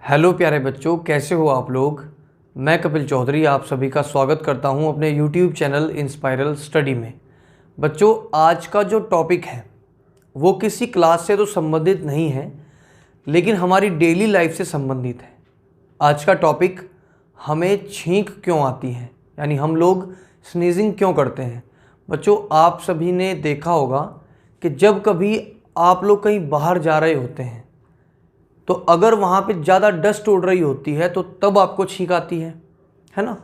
Hello प्यारे बच्चों, कैसे हो आप लोग। मैं कपिल चौधरी आप सभी का स्वागत करता हूं अपने यूट्यूब चैनल इंस्पायरल स्टडी में। बच्चों, आज का जो टॉपिक है वो किसी क्लास से तो संबंधित नहीं है, लेकिन हमारी डेली लाइफ से संबंधित है। आज का टॉपिक हमें छींक क्यों आती है, यानी हम लोग स्नीजिंग क्यों करते हैं। बच्चों, आप सभी ने देखा होगा कि जब कभी आप लोग कहीं बाहर जा रहे होते हैं तो अगर वहाँ पे ज़्यादा डस्ट उड़ रही होती है तो तब आपको छींक आती है ना।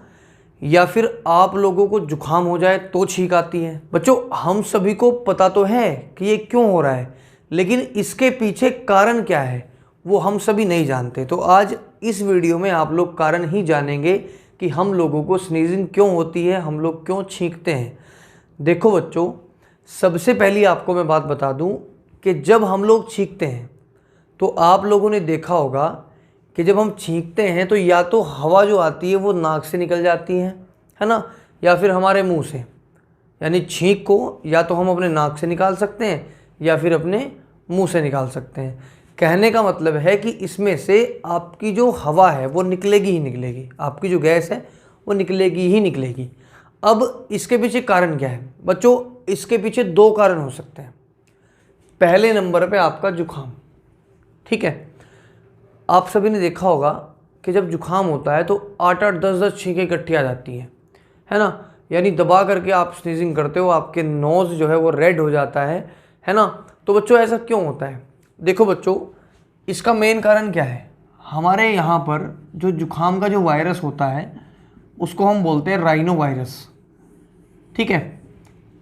या फिर आप लोगों को जुकाम हो जाए तो छींक आती है। बच्चों, हम सभी को पता तो है कि ये क्यों हो रहा है, लेकिन इसके पीछे कारण क्या है वो हम सभी नहीं जानते। तो आज इस वीडियो में आप लोग कारण ही जानेंगे कि हम लोगों को स्नीजिंग क्यों होती है, हम लोग क्यों छींकते हैं। देखो बच्चों, सबसे पहली आपको मैं बात बता दूं कि जब हम लोग छींकते हैं तो आप लोगों ने देखा होगा कि जब हम छींकते हैं तो या तो हवा जो आती है वो नाक से निकल जाती है ना, या फिर हमारे मुंह से। यानी छींक को या तो हम अपने नाक से निकाल सकते हैं या फिर अपने मुंह से निकाल सकते हैं। कहने का मतलब है कि इसमें से आपकी जो हवा है वो निकलेगी ही निकलेगी, आपकी जो गैस है वो निकलेगी ही निकलेगी। अब इसके पीछे कारण क्या है बच्चों? इसके पीछे दो कारण हो सकते हैं। पहले नंबर पे आपका जुकाम, ठीक है। आप सभी ने देखा होगा कि जब जुकाम होता है तो 8-8 10-10 छींकें इकट्ठी आ जाती हैं, है ना। यानी दबा करके आप स्नीजिंग करते हो, आपके नोज़ जो है वो रेड हो जाता है ना। तो बच्चों, ऐसा क्यों होता है? देखो बच्चों, इसका मेन कारण क्या है। हमारे यहाँ पर जो जुकाम का जो वायरस होता है उसको हम बोलते हैं राइनो वायरस, ठीक है।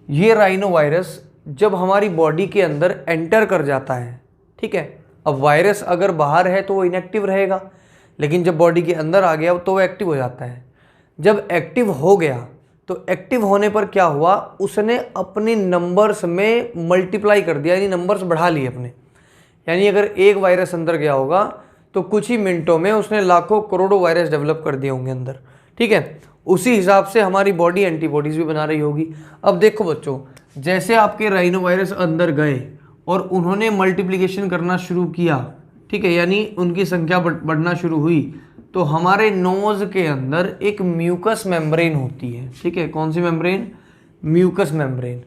ये राइनो वायरस जब हमारी बॉडी के अंदर एंटर कर जाता है, ठीक है। अब वायरस अगर बाहर है तो वो इनएक्टिव रहेगा, लेकिन जब बॉडी के अंदर आ गया तो वो एक्टिव हो जाता है। जब एक्टिव हो गया तो एक्टिव होने पर क्या हुआ, उसने अपने नंबर्स में मल्टीप्लाई कर दिया, यानी नंबर्स बढ़ा लिए अपने। यानी अगर एक वायरस अंदर गया होगा तो कुछ ही मिनटों में उसने लाखों करोड़ों वायरस डेवलप कर दिए होंगे अंदर, ठीक है। उसी हिसाब से हमारी बॉडी एंटीबॉडीज़ भी बना रही होगी। अब देखो बच्चों, जैसे आपके राइनो वायरस अंदर गए और उन्होंने मल्टीप्लिकेशन करना शुरू किया, ठीक है, यानी उनकी संख्या बढ़ना शुरू हुई, तो हमारे नोज़ के अंदर एक म्यूकस मेम्ब्रेन होती है, ठीक है। कौन सी मेम्ब्रेन? म्यूकस मेम्ब्रेन,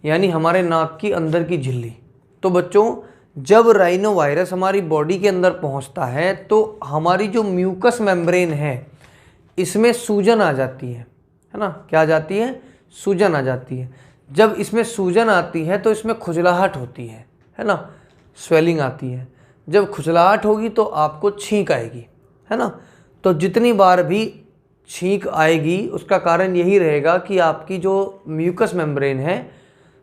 यानी हमारे नाक की अंदर की झिल्ली। तो बच्चों, जब राइनो वायरस हमारी बॉडी के अंदर पहुंचता है तो हमारी जो म्यूकस मेम्ब्रेन है इसमें सूजन आ जाती है ना। क्या आ जाती है? सूजन आ जाती है। जब इसमें सूजन आती है तो इसमें खुजलाहट होती है ना, स्वेलिंग आती है। जब खुजलाहट होगी तो आपको छींक आएगी, है ना। तो जितनी बार भी छींक आएगी उसका कारण यही रहेगा कि आपकी जो म्यूकस मेम्ब्रेन है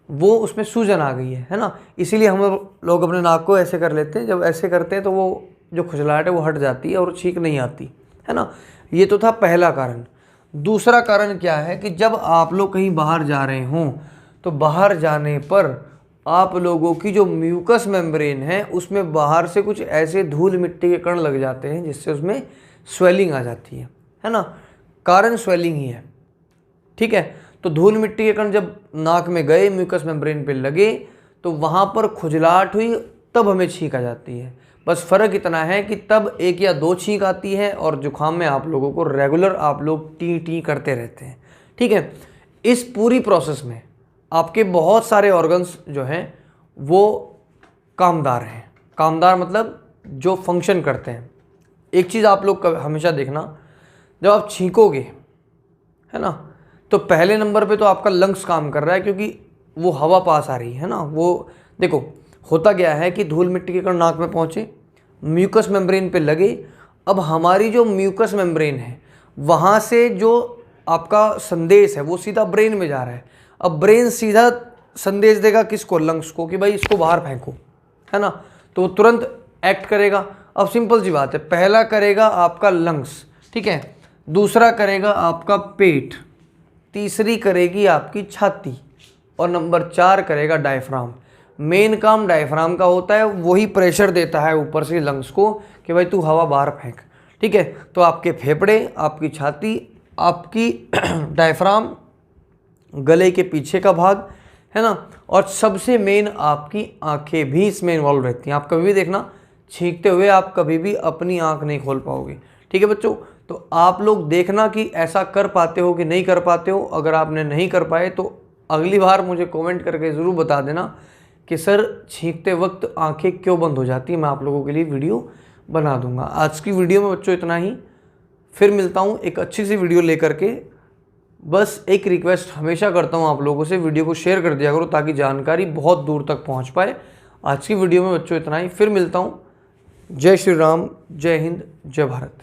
वो उसमें सूजन आ गई है ना। इसीलिए हम लोग अपने नाक को ऐसे कर लेते हैं, जब ऐसे करते हैं तो वो जो खुजलाहट है वो हट जाती है और छींक नहीं आती, है ना। ये तो था पहला कारण। दूसरा कारण क्या है कि जब आप लोग कहीं बाहर जा रहे हों तो बाहर जाने पर आप लोगों की जो म्यूकस मेम्ब्रेन है उसमें बाहर से कुछ ऐसे धूल मिट्टी के कण लग जाते हैं जिससे उसमें स्वेलिंग आ जाती है ना। कारण स्वेलिंग ही है, ठीक है। तो धूल मिट्टी के कण जब नाक में गए, म्यूकस मेम्ब्रेन पे लगे, तो वहाँ पर खुजलाहट हुई, तब हमें छींक आ जाती है। बस फ़र्क इतना है कि तब एक या दो छींक आती है और जुकाम में आप लोगों को रेगुलर आप लोग टी टी करते रहते हैं, ठीक है। इस पूरी प्रोसेस में आपके बहुत सारे ऑर्गन्स जो हैं वो कामदार हैं। कामदार मतलब जो फंक्शन करते हैं। एक चीज़ आप लोग हमेशा देखना, जब आप छींकोगे, है ना, तो पहले नंबर पे तो आपका लंग्स काम कर रहा है क्योंकि वो हवा पास आ रही है ना। वो देखो होता क्या है कि धूल मिट्टी के कण नाक में पहुँचे, म्यूकस मेम्ब्रेन पे लगे। अब हमारी जो म्यूकस मेम्ब्रेन है वहाँ से जो आपका संदेश है वो सीधा ब्रेन में जा रहा है। अब ब्रेन सीधा संदेश देगा किसको? लंग्स को, कि भाई इसको बाहर फेंको, है ना। तो वो तुरंत एक्ट करेगा। अब सिंपल सी बात है, पहला करेगा आपका लंग्स, ठीक है, दूसरा करेगा आपका पेट, तीसरी करेगी आपकी छाती और नंबर 4 करेगा डायफ्राम। मेन काम डायफ्राम का होता है, वही प्रेशर देता है ऊपर से लंग्स को कि भाई तू हवा बाहर फेंक, ठीक है। तो आपके फेफड़े, आपकी छाती, आपकी डायफ्राम, गले के पीछे का भाग, है ना, और सबसे मेन आपकी आंखें भी इसमें इन्वॉल्व रहती हैं। आप कभी भी देखना छींकते हुए आप कभी भी अपनी आंख नहीं खोल पाओगे। ठीक है बच्चों, तो आप लोग देखना कि ऐसा कर पाते हो कि नहीं कर पाते हो। अगर आपने नहीं कर पाए तो अगली बार मुझे कमेंट करके ज़रूर बता देना कि सर छींकते वक्त आंखें क्यों बंद हो जाती हैं। मैं आप लोगों के लिए वीडियो बना दूंगा। आज की वीडियो में बच्चों इतना ही, फिर मिलता हूँ एक अच्छी सी वीडियो लेकर के। बस एक रिक्वेस्ट हमेशा करता हूँ आप लोगों से, वीडियो को शेयर कर दिया करो ताकि जानकारी बहुत दूर तक पहुँच पाए। आज की वीडियो में बच्चों इतना ही, फिर मिलता हूँ। जय श्री राम, जय हिंद, जय भारत।